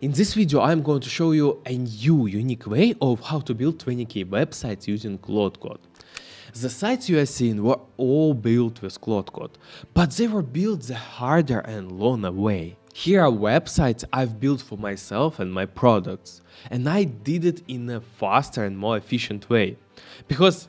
In this video, I'm going to show you a new unique way of how to build 20k websites using Claude Code. The sites you are seeing were all built with Claude Code, but they were built the harder and longer way. Here are websites I've built for myself and my products, and I did it in a faster and more efficient way. Because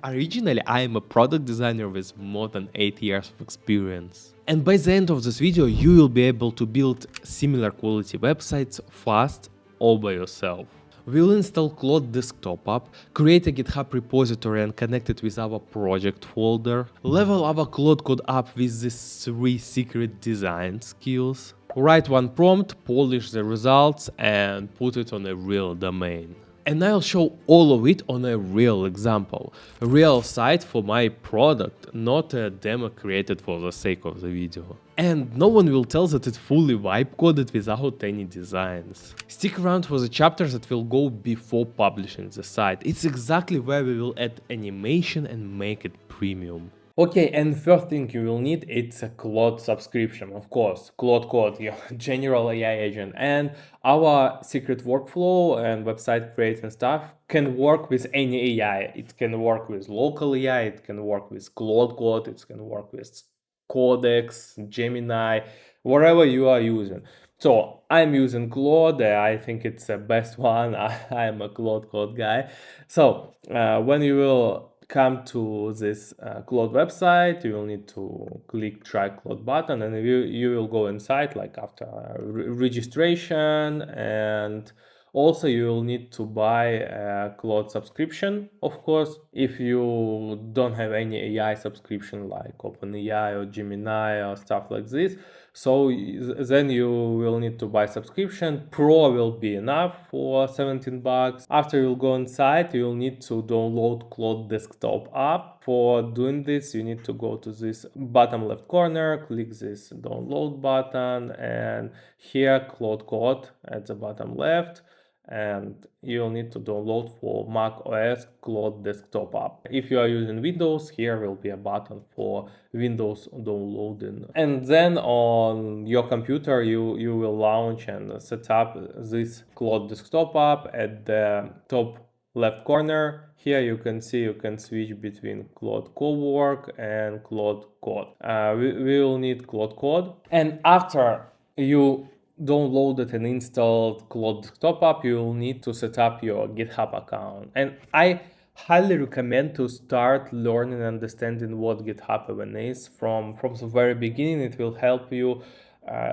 originally I am a product designer with more than 8 years of experience. And by the end of this video, you will be able to build similar quality websites fast all by yourself. We'll install Claude Desktop app, create a GitHub repository and connect it with our project folder, level our Claude Code app with these 3 secret design skills, write one prompt, polish the results and put it on a real domain. And I'll show all of it on a real example, a real site for my product, not a demo created for the sake of the video. And no one will tell that it's fully wipe coded without any designs. Stick around for the chapters that will go before publishing the site. It's exactly where we will add animation and make it premium. Okay, and first thing you will need, it's a Claude subscription, of course. Claude Code, your general AI agent. And our secret workflow and website creating stuff can work with any AI. It can work with local AI, it can work with Claude Code, it can work with Codex, Gemini, whatever you are using. So I'm using Claude. I think it's the best one. I'm a Claude Code guy. So when you will come to this Claude website, you will need to click try Claude button, and you will go inside like after registration, and also you will need to buy a Claude subscription, of course, if you don't have any AI subscription like OpenAI or Gemini or stuff like this. So then you will need to buy subscription. Pro will be enough for 17 bucks. After you'll go inside, you'll need to download Claude Desktop app. For doing this, you need to go to this bottom left corner, click this download button, and here Claude Code at the bottom left. And you'll need to download for Mac OS Claude Desktop app. If you are using Windows, here will be a button for Windows downloading. And then on your computer, you will launch and set up this Claude Desktop app at the top left corner. Here you can see you can switch between Claude Cowork and Claude Code. We will need Claude Code. And after you downloaded and installed Claude Desktop app, you will need to set up your GitHub account. And I highly recommend to start learning and understanding what GitHub even is from the very beginning. It will help you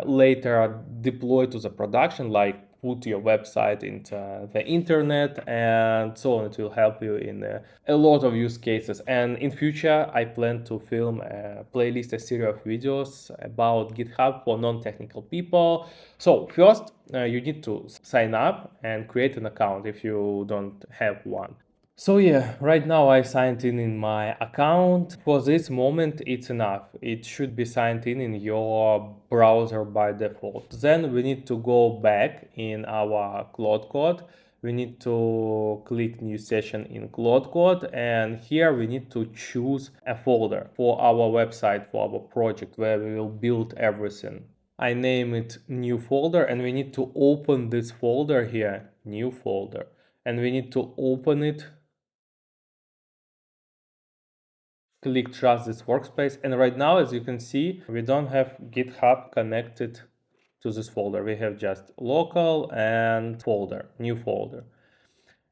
later deploy to the production, like put your website into the internet and so on. It will help you in a lot of use cases. And in future, I plan to film a playlist, a series of videos about GitHub for non-technical people. So first, you need to sign up and create an account if you don't have one. So yeah, right now I signed in my account. For this moment, it's enough. It should be signed in your browser by default. Then we need to go back in our Claude Code. We need to click new session in Claude Code, and here we need to choose a folder for our website, for our project where we will build everything. I name it new folder, and we need to open this folder here, new folder, and we need to open it. Click trust this workspace, and right now, as you can see, we don't have GitHub connected to this folder. We have just local and folder, new folder.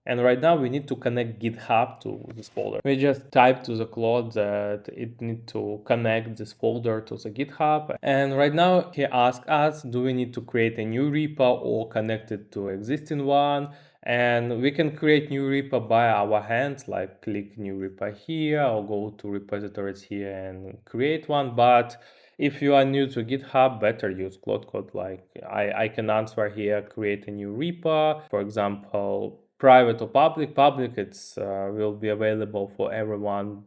And right now we need to connect GitHub to this folder. We just type to the Claude that it needs to connect this folder to the GitHub. And right now he asks us, do we need to create a new repo or connect it to existing one? And we can create new repo by our hands, like click new repo here or go to repositories here and create one. But if you are new to GitHub, better use Claude Code. Like I can answer here, create a new repo. For example, private or public. Public, it's will be available for everyone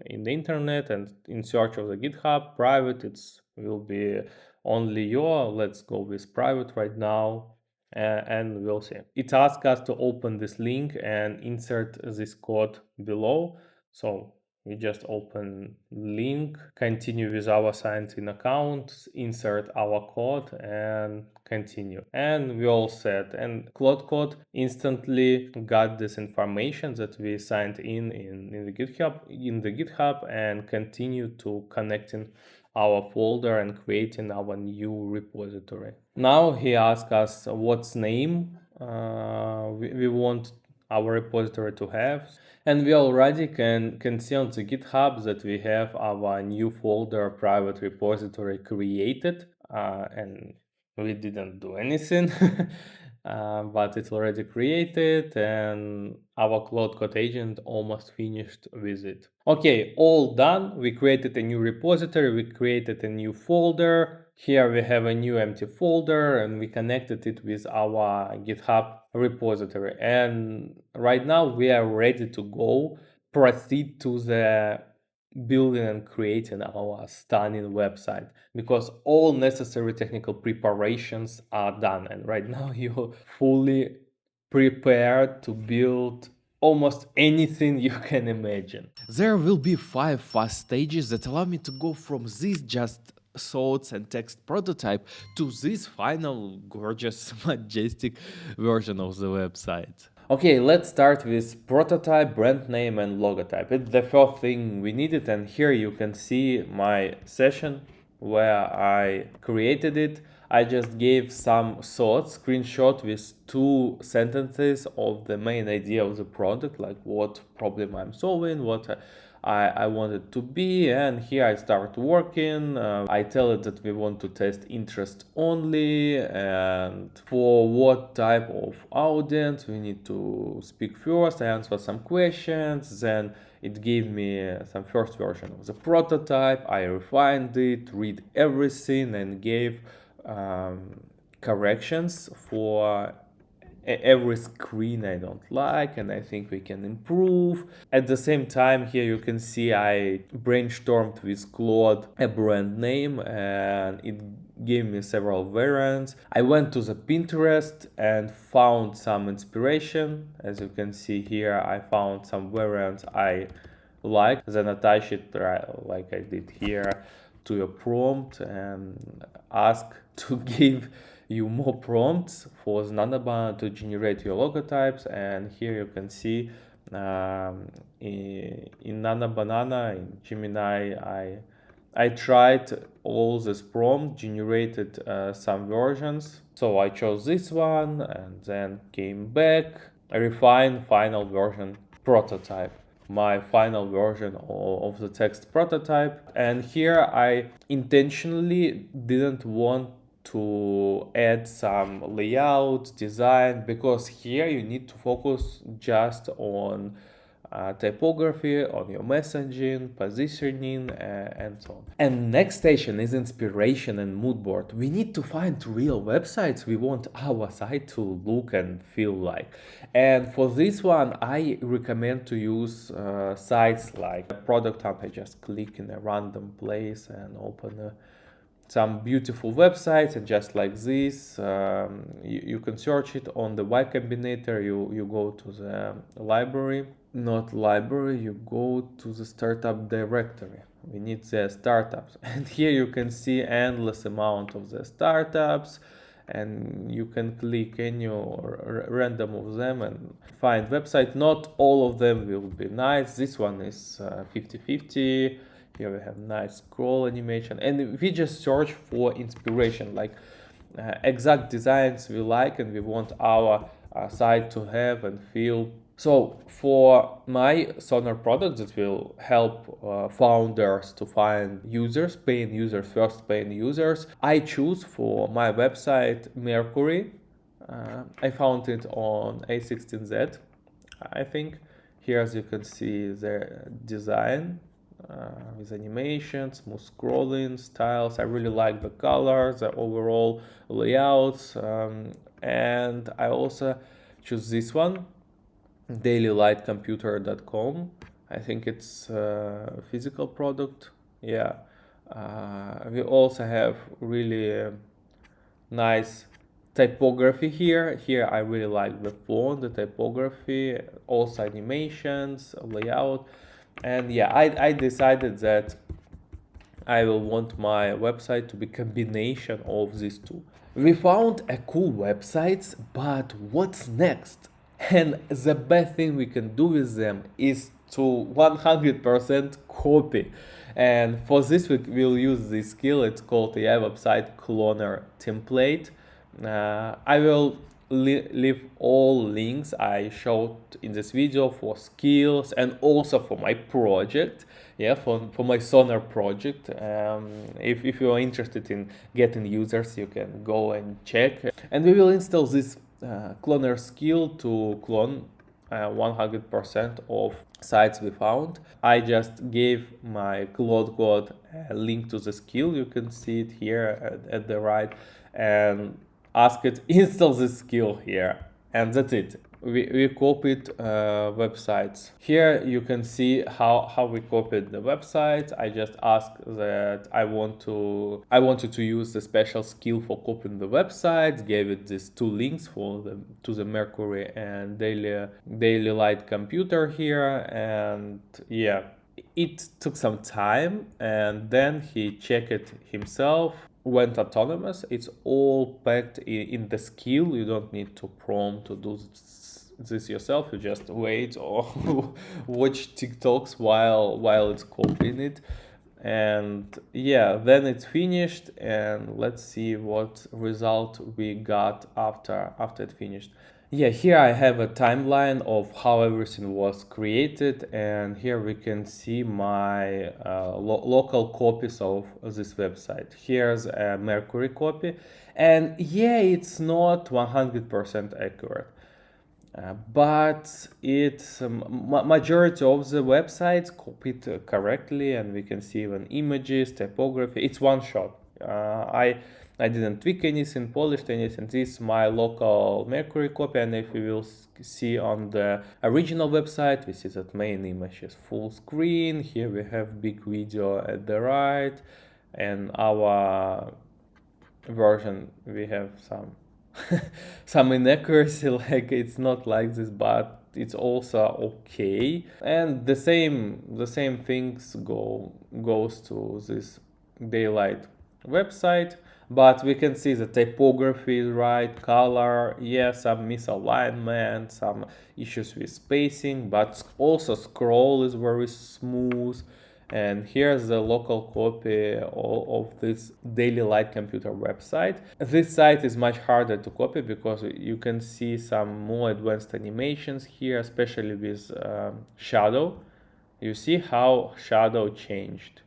in the internet and in search of the GitHub. Private, it's will be only your. Let's go with private right now. And we'll see. It asks us to open this link and insert this code below. So We just open link, continue with our signed in account, insert our code and continue. And we all set. And Claude instantly got this information that we signed in the GitHub and continue to connecting our folder and creating our new repository. Now he asks us what's name we want our repository to have, and we already can see on the GitHub that we have our new folder private repository created, and we didn't do anything. But it's already created and our Claude agent almost finished with it. Okay, all done. We created a new repository, we created a new folder. Here we have a new empty folder and we connected it with our GitHub repository. And right now we are ready to go proceed to the building and creating our stunning website, because all necessary technical preparations are done, and right now you're fully prepared to build almost anything you can imagine. There will be 5 fast stages that allow me to go from this just thoughts and text prototype to this final gorgeous majestic version of the website. Okay, let's start with prototype, brand name and logotype. It's the first thing we needed, and here you can see my session where I created it. I just gave some thoughts, screenshot with 2 sentences of the main idea of the product, like what problem I'm solving, what I want it to be, and here I start working. I tell it that we want to test interest only, and for what type of audience we need to speak first. I answer some questions, then it gave me some first version of the prototype. I refined it, read everything, and gave corrections for every screen I don't like and I think we can improve. At the same time, here you can see I brainstormed with Claude a brand name and it gave me several variants. I went to the Pinterest and found some inspiration. As you can see here, I found some variants I like, then attach it like I did here to a prompt and ask to give you more prompts for the Nana to generate your logotypes. And here you can see in Nana Banana, in Gemini, I tried all this prompt, generated some versions. So I chose this one and then came back, refined final version prototype, my final version of the text prototype. And here I intentionally didn't want to add some layout design, because here you need to focus just on typography, on your messaging, positioning, and so on. And next station is inspiration and mood board. We need to find real websites we want our site to look and feel like. And for this one, I recommend to use sites like Product Hunt. I just click in a random place and open some beautiful websites, and just like this, you can search it on the Y Combinator. You go to the library, not library, you go to the startup directory. We need the startups, and here you can see endless amount of the startups, and you can click any random of them and find website. Not all of them will be nice. This one is 50-50. Here we have nice scroll animation, and we just search for inspiration, like exact designs we like and we want our site to have and feel. So for my Sonar product that will help founders to find users, paying users, first paying users, I choose for my website Mercury. I found it on A16Z, I think. Here, as you can see, the design with animation, smooth scrolling, styles. I really like the colors, the overall layouts, and I also choose this one, dailylightcomputer.com. I think it's a physical product. Yeah. We also have really nice typography here. Here I really like the font, the typography, also animations, layout. And yeah, I decided that I will want my website to be combination of these two. We found a cool websites, but what's next? And the best thing we can do with them is to 100% copy. And for this, we will use this skill. It's called the website cloner template. I will leave all links I showed in this video for skills and also for my project. Yeah, for my Sonar project. If you are interested in getting users, you can go and check. And we will install this cloner skill to clone 100% of sites we found. I just gave my Claude code a link to the skill. You can see it here at the right, and ask it install this skill here, and that's it. We copied websites. Here you can see how we copied the websites. I just asked that I wanted to use the special skill for copying the websites, gave it these two links to the Mercury and daily light computer here, and yeah, it took some time, and then he checked it himself, went autonomous. It's all packed in the skill. You don't need to prompt to do this yourself. You just wait or watch TikToks while it's copying it. And yeah, then it's finished, and let's see what result we got after it finished. Yeah, here I have a timeline of how everything was created, and here we can see my local copies of this website. Here's a Mercury copy, and yeah, it's not 100% accurate. But it's majority of the websites copied correctly, and we can see even images, typography. It's one shot. I didn't tweak anything, polished anything. This is my local Mercury copy, and if you will see on the original website, we see that main image is full screen. Here we have big video at the right, and our version we have some inaccuracy, like it's not like this, but it's also okay. And the same things goes to this daylight website, but we can see the typography is right, color, yeah, some misalignment, some issues with spacing, but also scroll is very smooth. And here's the local copy of this daily light computer website. This site is much harder to copy because you can see some more advanced animations here, especially with shadow. You see how shadow changed.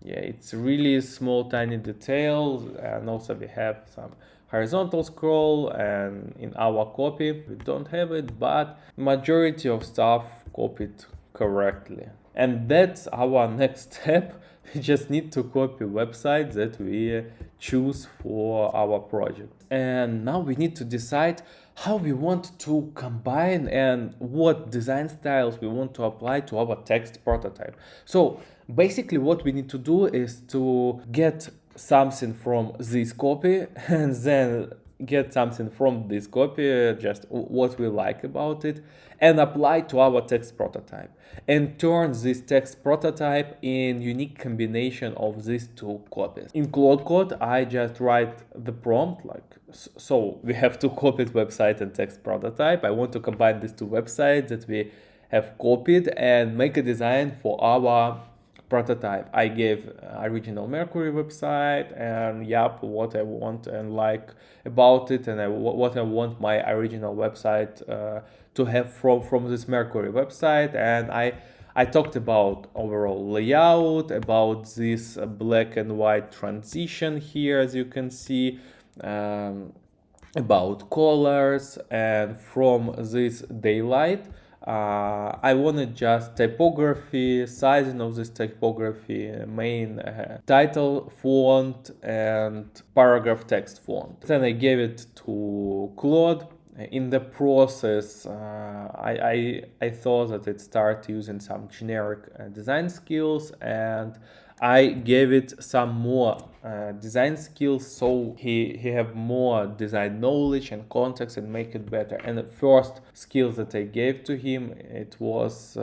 Yeah, it's really small, tiny details, and also we have some horizontal scroll, and in our copy we don't have it, but majority of stuff copied correctly. And that's our next step. We just need to copy websites that we choose for our project. And now we need to decide how we want to combine and what design styles we want to apply to our text prototype. So basically what we need to do is to get something from this copy and then get something from this copy, just what we like about it, and apply to our text prototype, and turn this text prototype in unique combination of these two copies. In Claude Code, I just write the prompt like, so we have two copied website and text prototype. I want to combine these two websites that we have copied and make a design for our prototype. I gave original Mercury website and what I want and like about it, and what I want my original website to have from this Mercury website. And I talked about overall layout, about this black and white transition here, as you can see, about colors, and from this daylight I wanted just typography, sizing of this typography, main title font and paragraph text font. Then I gave it to Claude. In the process, I thought that it started using some generic design skills, and I gave it some more design skills, so he have more design knowledge and context and make it better. And the first skills that I gave to him, it was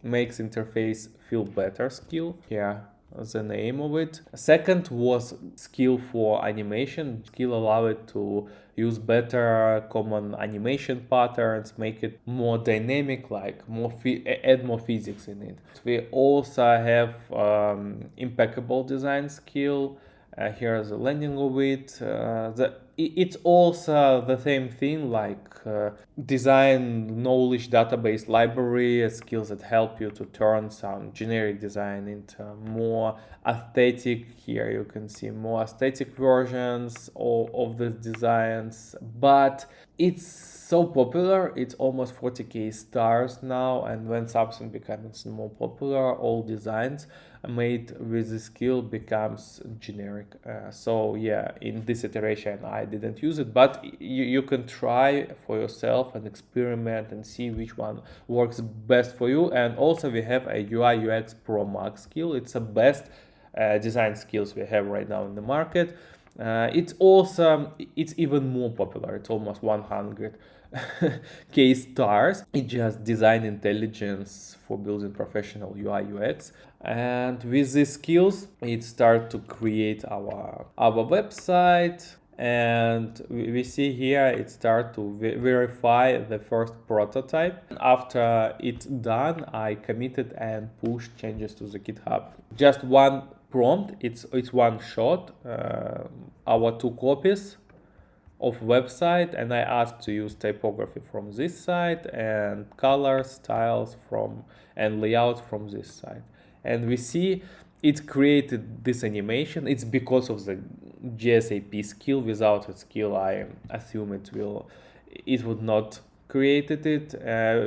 makes interface feel better skill. Yeah, the name of it. Second was skill for animation. Skill allow it to use better common animation patterns, make it more dynamic, like add more physics in it. We also have impeccable design skill. Here's a landing of it. It's also the same thing, like design knowledge database library, skills that help you to turn some generic design into more aesthetic. Here you can see more aesthetic versions of the designs, but it's so popular, it's almost 40k stars now, and when something becomes more popular, all designs made with the skill becomes generic. So yeah, in this iteration I didn't use it, but you can try for yourself and experiment and see which one works best for you. And also we have a UI UX Pro Max skill. It's the best design skills we have right now in the market. It's even more popular. It's almost 100k stars. It's just design intelligence for building professional UI UX. And with these skills, it start to create our website. And we see here it start to verify the first prototype. After it's done, I committed and pushed changes to the GitHub. Just one prompt, it's one shot, our 2 copies of website, and I asked to use typography from this side and color styles from and layout from this side. And we see it created this animation. It's because of the GSAP skill. Without a skill, I assume it would not created it.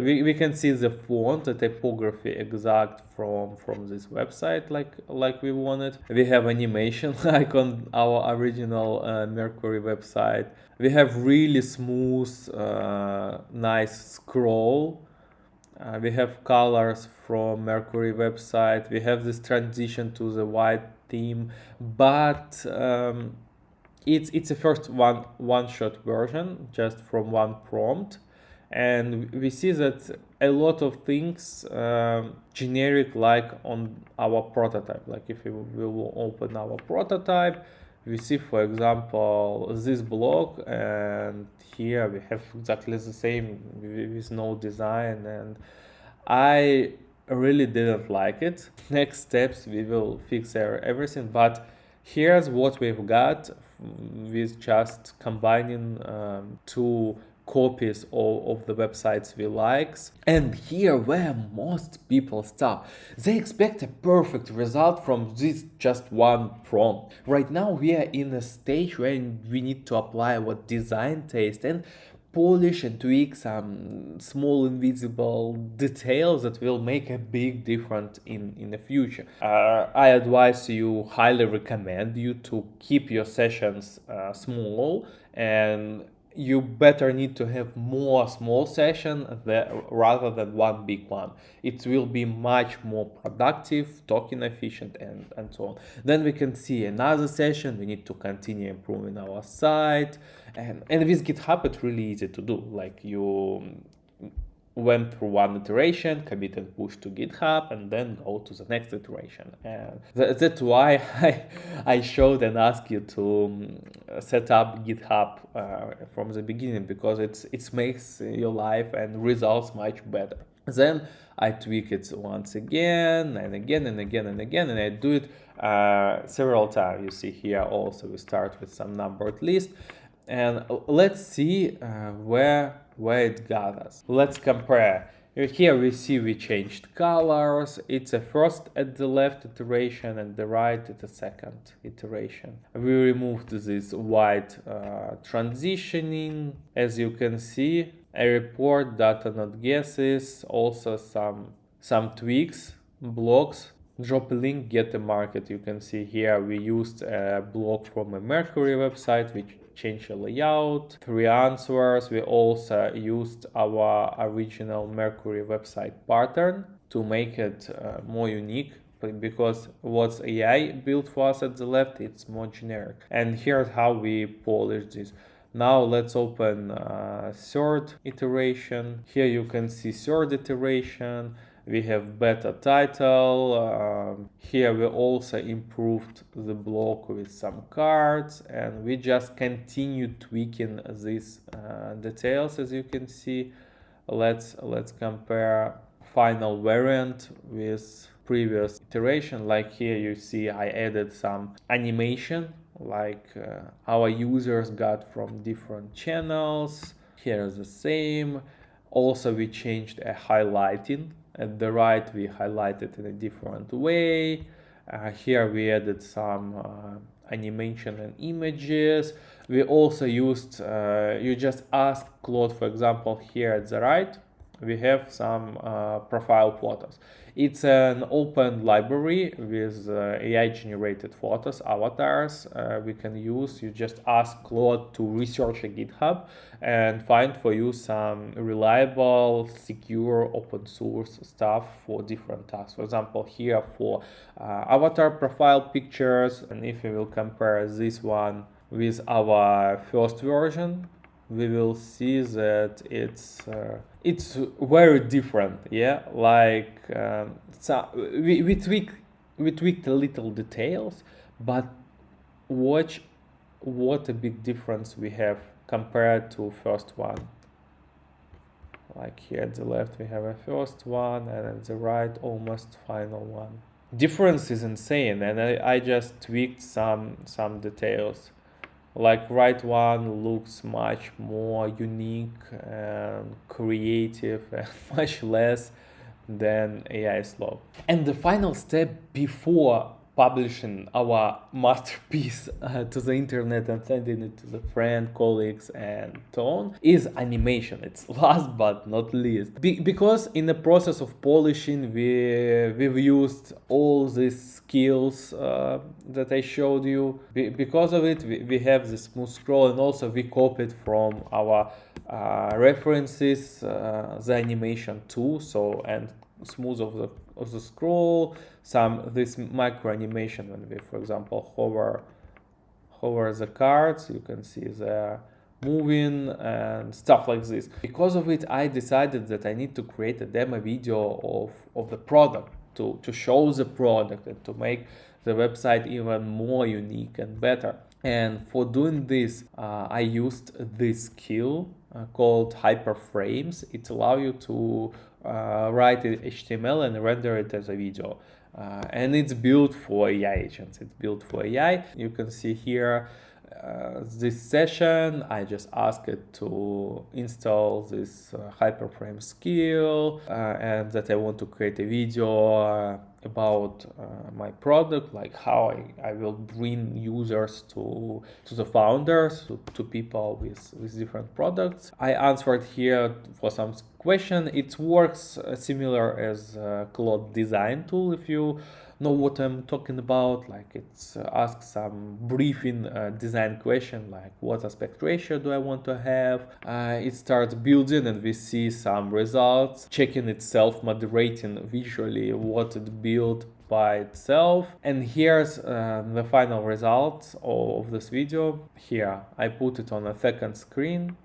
We can see the font, the typography exact from this website, like we wanted. We have animation like on our original Mercury website. We have really smooth, nice scroll. We have colors from Mercury website. We have this transition to the white theme, but it's a first one-shot version just from one prompt. And we see that a lot of things generic, like on our prototype. Like if we will open our prototype, we see, for example, this block, and here we have exactly the same with no design, and I really didn't like it. Next steps, we will fix everything, but here's what we've got with just combining 2 copies of the websites we likes. And here where most people stop. They expect a perfect result from this just one prompt. Right now we are in a stage where we need to apply our design taste and polish and tweak some small invisible details that will make a big difference in the future. I advise you, highly recommend you to keep your sessions small, and you better need to have more small sessions rather than one big one. It will be much more productive, token efficient, and so on. Then we can see another session. We need to continue improving our site, and with GitHub it's really easy to do. Like you went through one iteration, commit and push to GitHub, and then go to the next iteration. And that's why I showed and asked you to set up GitHub from the beginning, because it makes your life and results much better. Then I tweak it once again and again and again and again, and I do it several times. You see here also we start with some numbered list, and let's see where it got us. Let's compare. Here we see we changed colors. It's a first at the left iteration and the right at the second iteration. We removed this white transitioning. As you can see, a report, data not guesses, also some tweaks, blocks. Drop a link, get a market. You can see here we used a block from a Mercury website which changed the layout. 3 answers. We also used our original Mercury website pattern to make it more unique. because what's AI built for us at the left, it's more generic. And here's how we polish this. Now let's open third iteration. Here you can see third iteration. We have better title. Here we also improved the block with some cards, and we just continue tweaking these details. As you can see, let's compare final variant with previous iteration. Like here you see I added some animation like our users got from different channels. Here is the same. Also we changed a highlighting. At the right we highlighted in a different way. Here we added some animation and images. We also used, you just ask Claude, for example, here at the right, we have some profile photos. It's an open library with AI generated photos, avatars we can use. You just ask Claude to research a GitHub and find for you some reliable, secure, open source stuff for different tasks. For example, here for avatar profile pictures, and if we will compare this one with our first version, we will see that it's very different. Yeah, like so we tweaked a little details, but watch what a big difference we have compared to first one. Like here at the left we have a first one, and at the right almost final one. Difference is insane, and I just tweaked some details. Like right one looks much more unique and creative and much less than AI slope. And the final step before publishing our masterpiece to the internet and sending it to the friend, colleagues, and so on is animation. It's last but not least. Because in the process of polishing, we've used all these skills that I showed you. Because of it, we have the smooth scroll, and also we copied from our references the animation too. So, and smooth of the scroll, this micro animation when we, for example, hover the cards, you can see the moving and stuff like this. Because of it, I decided that I need to create a demo video of the product to show the product and to make the website even more unique and better. And for doing this, I used this skill called Hyperframes. It allows you to write HTML and render it as a video. And it's built for AI agents. It's built for AI. You can see here this session. I just asked it to install this Hyperframe skill and that I want to create a video about my product, like how I will bring users to the founders, to people with different products. I answered here for some question. It works similar as Claude design tool, if you know what I'm talking about. Like it's asks some briefing design question, like what aspect ratio do I want to have. It starts building and we see some results, checking itself, moderating visually what it built by itself. And here's the final results of this video. Here I put it on a second screen,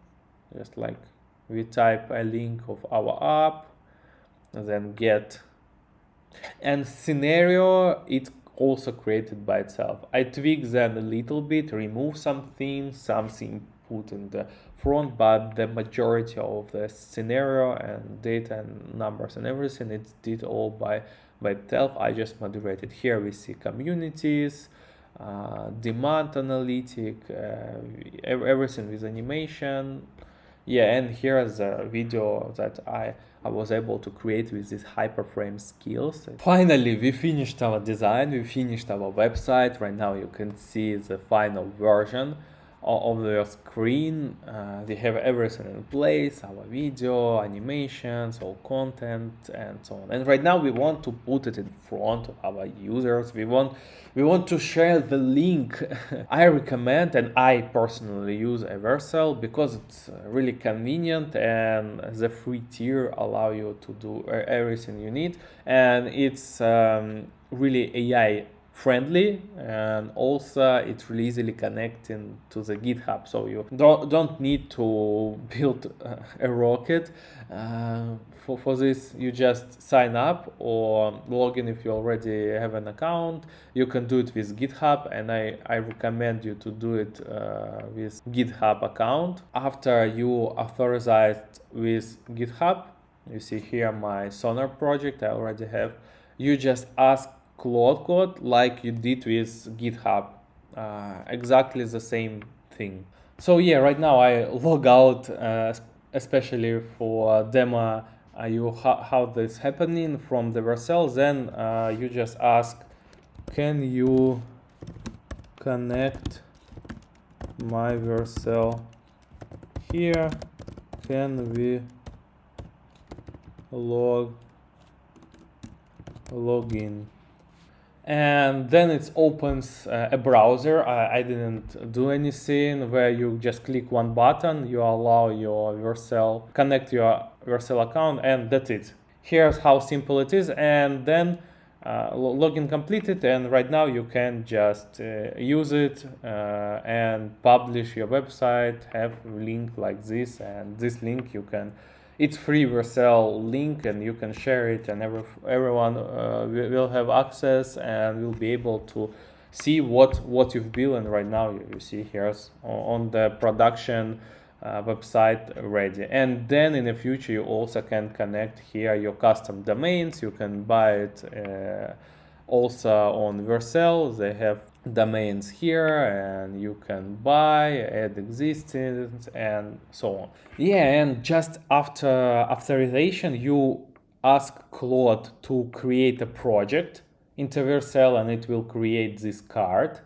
just like we type a link of our app, and then get, and scenario it also created by itself. I tweak them a little bit, remove something put in the front, but the majority of the scenario and data and numbers and everything, it did all by itself. I just moderated. Here we see communities, demand analytic, everything with animation. Yeah, and here's a video that I was able to create with these Hyperframe skills. Finally, we finished our design, we finished our website. Right now you can see the final version of their screen. They have everything in place, our video, animations, all content, and so on. And right now we want to put it in front of our users. We want to share the link. I recommend, and I personally use Vercel because it's really convenient, and the free tier allow you to do everything you need, and it's really AI friendly, and also it's really easily connecting to the GitHub, so you don't need to build a rocket. For this, you just sign up or log in if you already have an account. You can do it with GitHub, and I recommend you to do it with GitHub account. After you authorized with GitHub, you see here my Sonar project I already have. You just ask Claude code like you did with GitHub, exactly the same thing. So yeah, right now I log out, especially for demo how this happening from the Vercel. Then you just ask, can you connect my Vercel here? Can we log in? And then it opens a browser. I didn't do anything, where you just click one button, you allow your Vercel, connect your Vercel account, and that's it. Here's how simple it is, and then login completed, and right now you can just use it and publish your website, have a link like this, and this link you can, it's free Vercel link, and you can share it, and everyone will have access and will be able to see what you've built. And right now you see here's on the production website ready. And then in the future you also can connect here your custom domains. You can buy it also on Vercel. They have domains here, and you can buy, add existing, and so on. Yeah, and just after authorization, you ask Claude to create a project into Vercel, and it will create this card,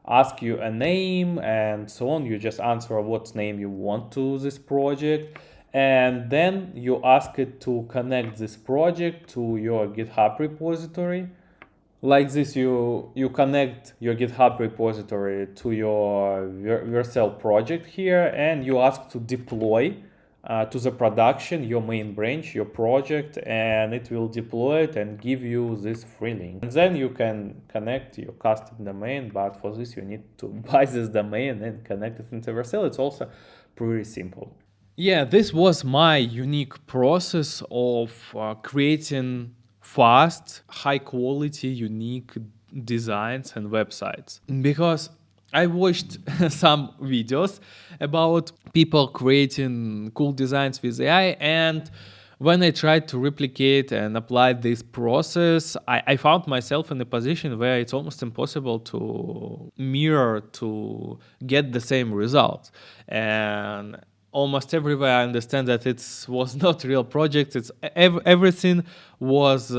ask you a name and so on. You just answer what name you want to this project, and then you ask it to connect this project to your GitHub repository. Like this, you connect your GitHub repository to your Vercel project here, and you ask to deploy to the production your main branch, your project, and it will deploy it and give you this free link. And then you can connect your custom domain, but for this you need to buy this domain and connect it into Vercel. It's also pretty simple. Yeah, this was my unique process of creating fast, high quality, unique designs and websites. Because I watched some videos about people creating cool designs with AI, and when I tried to replicate and apply this process, I found myself in a position where it's almost impossible to mirror, to get the same results. And almost everywhere I understand that it was not real project. It's everything was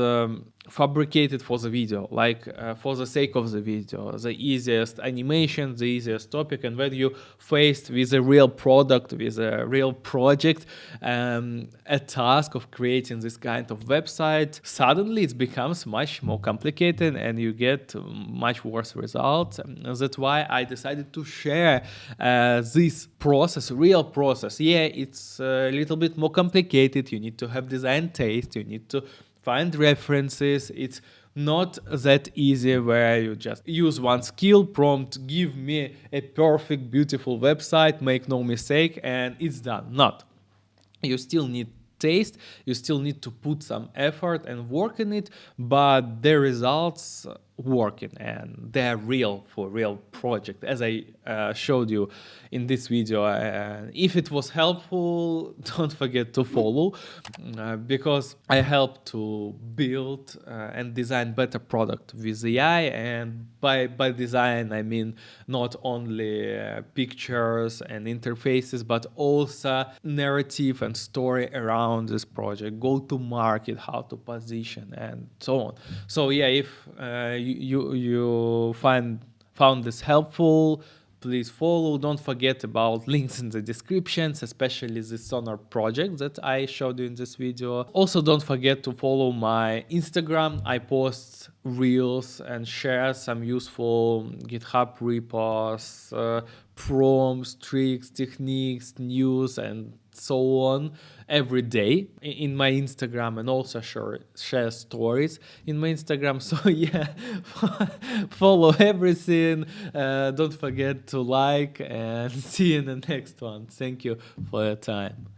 fabricated for the video, like for the sake of the video, the easiest animation, the easiest topic. And when you faced with a real product, with a real project, a task of creating this kind of website, suddenly it becomes much more complicated and you get much worse results. That's why I decided to share this process, real process. Yeah, it's a little bit more complicated. You need to have design taste, you need to find references. It's not that easy where you just use one skill prompt, give me a perfect, beautiful website, make no mistake, and it's done. Not. You still need taste, you still need to put some effort and work in it, but the results working and they're real for real project, as I showed you in this video. If it was helpful, don't forget to follow, because I help to build and design better product with AI. And by design I mean not only pictures and interfaces, but also narrative and story around this project, go to market, how to position, and so on. So yeah, if you found this helpful, please follow. Don't forget about links in the descriptions, especially the Sonar project that I showed you in this video. Also, don't forget to follow my Instagram. I post reels and share some useful GitHub repos, prompts, tricks, techniques, news, and so on every day in my Instagram, and also share stories in my Instagram. So yeah, follow everything. Don't forget to like, and see you in the next one. Thank you for your time.